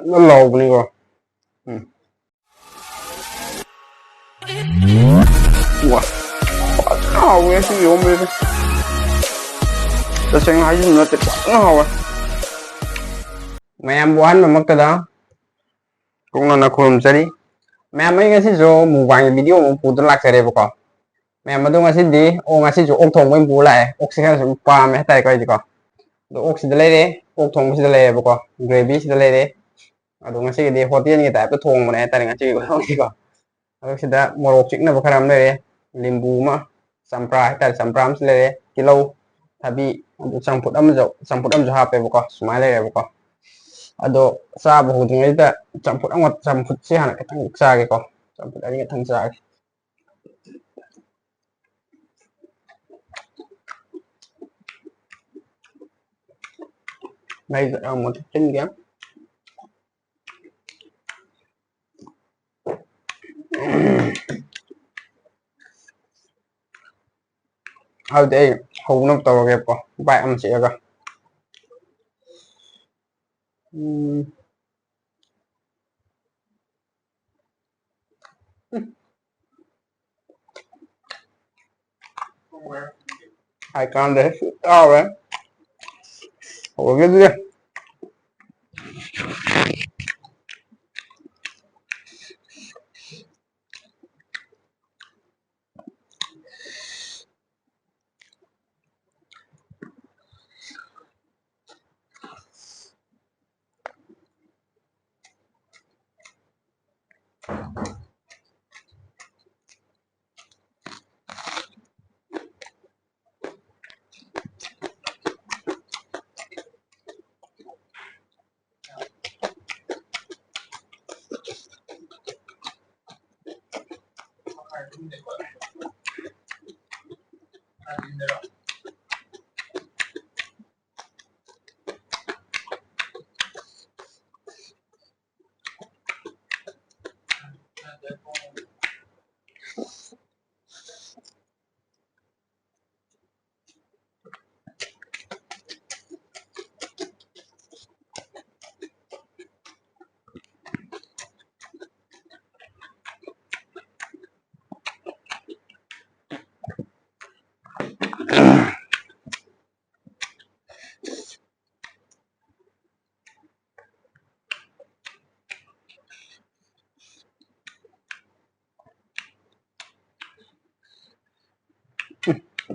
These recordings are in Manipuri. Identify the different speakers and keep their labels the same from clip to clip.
Speaker 1: nó lầu này rồi. Ủa, hầu nghe cái gì không biết. Tôi xem hai gì nữa thì quá hầu à. Ma'am buwan mamagkada kung nakulamsari. Ma'am ay ngasi jo mubang video mo puto laksare ko. Ma'am ado ngasi di o ngasi jo ok thong mo bula e. Ok sika so pa me tai ko ko. Do ok sida lere, ok thong sida lere ko. Gravy sida lere. Ado ngasi di hotel ni ta pe thong mo ne ta ngasi ko ko. Ado sida morok chikna ba karam lere. Limbu ma sampra ta sampram sida lere. Kilo tabi samput am jo ha pe ko. Sumai lere ko. Ado sa bu ding ida campur angot campur si hana ketang sa ke ko campur ani ketang sa này giờ một chân kém đây hầu năm tàu kẹp ko bài âm sẽ ko hai con đấy to đấy ủa cái gì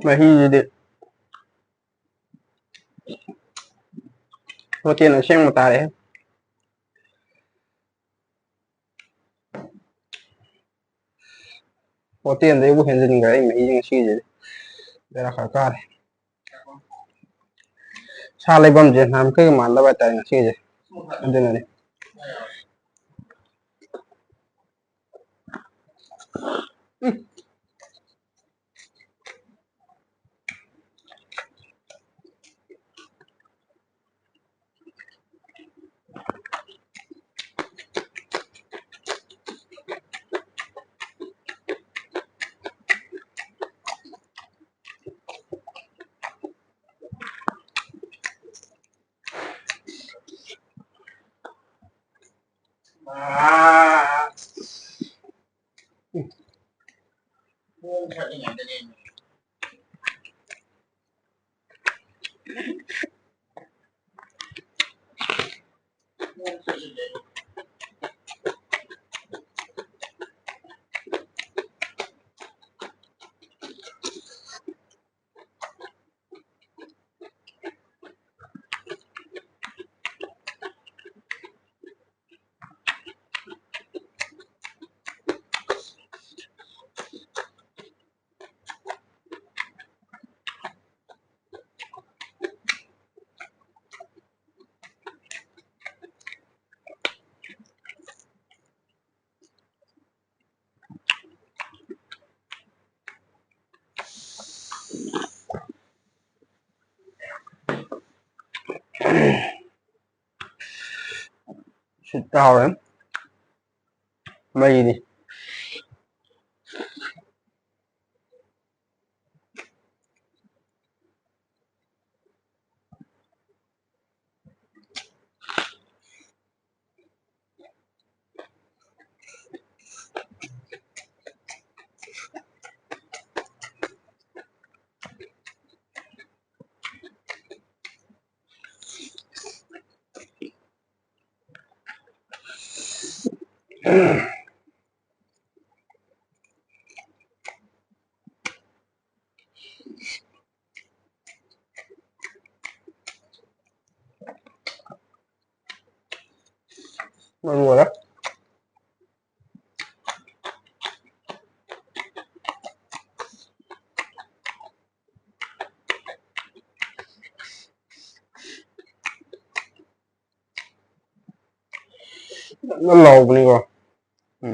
Speaker 1: mà hi gì đầu tiên là xem một ta đấy đầu tiên đấy bu hiện cái mà hi cái gì đây là khởi ca này sa lấy bom gì làm cái màn đó bài tài là gì đây này xịt tao đấy Mày đi. Nó đùa đó. Nó lột đi rồi. Ừ.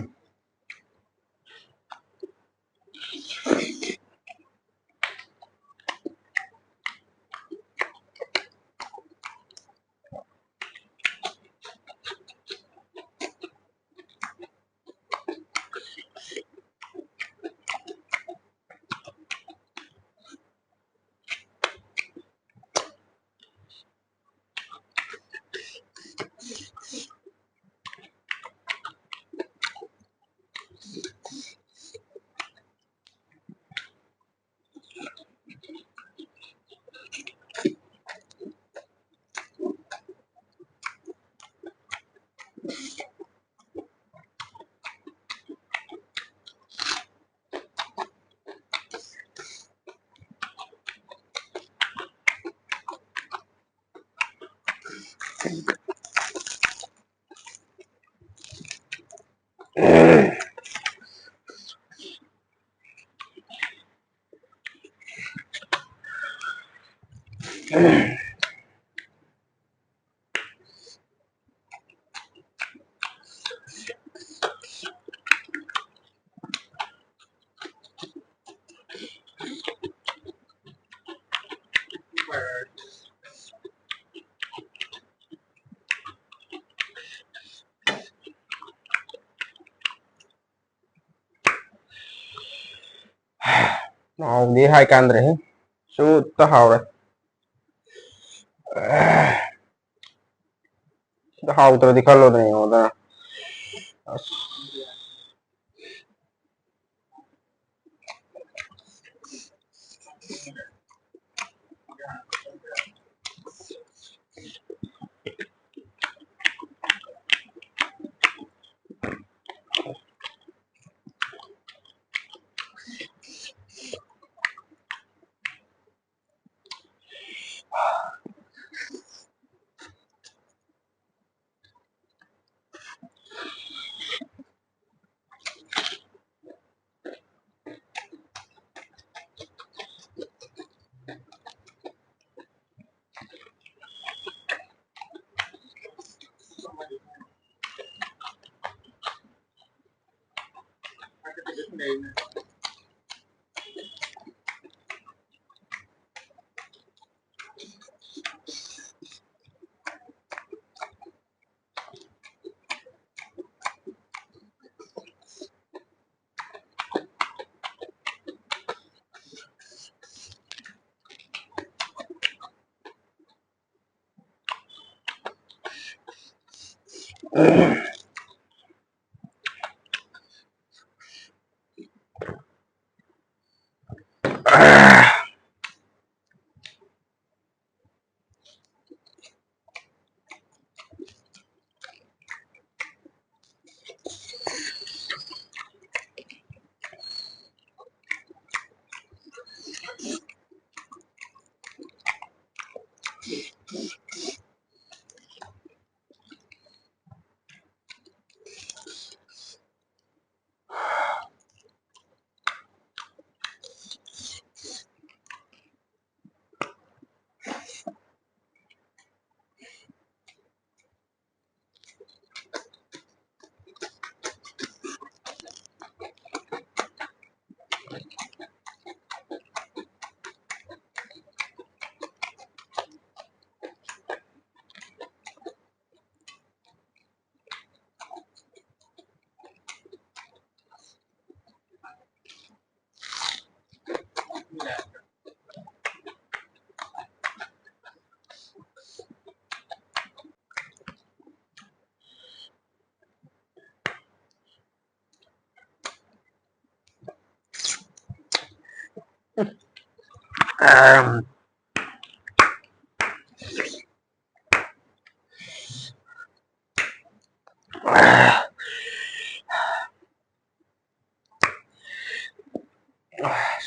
Speaker 1: Nó đi hai can rồi. Su tao hào rồi. Tao hào terus di kalau nih udah.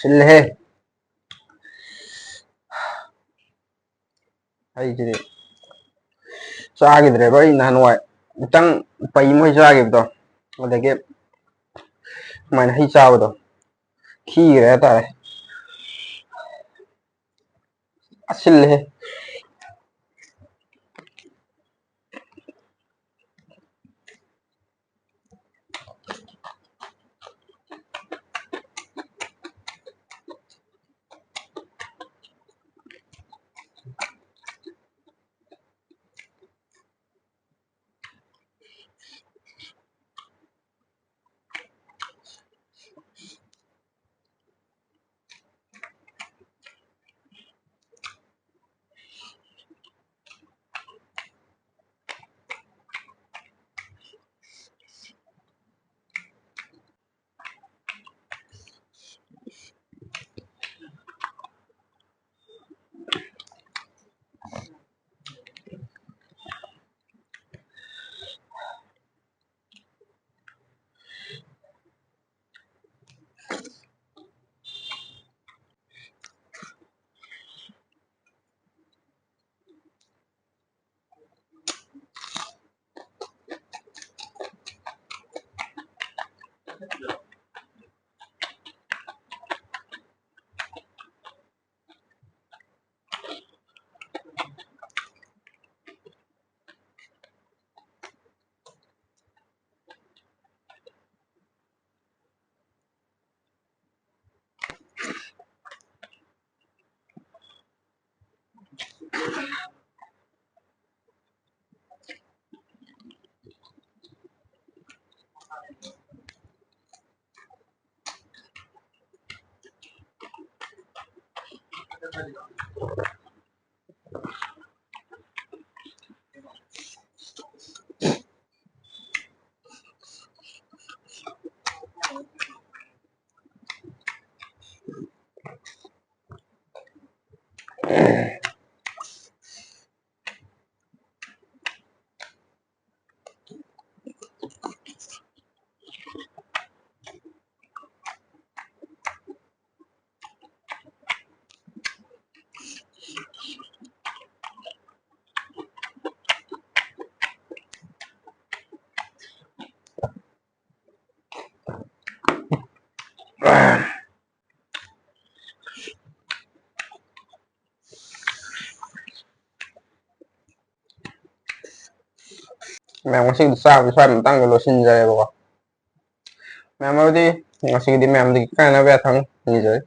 Speaker 1: ꯁꯤꯜꯂꯦꯍꯦ ꯑꯩꯁꯤꯗꯤ ꯆꯥꯈꯤꯗ꯭ꯔꯦꯕ ꯑꯩ ꯅꯍꯥꯟꯋꯥꯏ ꯈꯤꯇꯪ ꯄꯩ ꯃꯣꯏ ꯆꯥꯈꯤꯕꯗꯣ ꯑꯗꯒꯤ ꯁꯨꯃꯥꯏꯅ ꯍꯩ ꯆꯥꯕꯗꯣ ꯈꯤꯈ꯭ꯔꯦ ꯍꯥꯏꯇꯥꯔꯦ ꯑꯁꯤꯜꯂꯦꯍꯦ ꯃꯌꯥꯝ ꯉꯁꯤꯗꯤ ꯆꯥꯕꯗꯤ ꯁ꯭ꯋꯥꯏ ꯃꯇꯥꯡꯗ ꯂꯣꯏꯁꯤꯟꯖꯔꯦꯕꯀꯣ ꯃꯌꯥꯝ ꯑꯗꯨꯗꯤ ꯉꯁꯤꯒꯤꯗꯤ ꯃꯌꯥꯝꯗꯒꯤ ꯀꯥꯟꯅꯕ ꯌꯥꯊꯪ ꯅꯤꯖꯔꯤ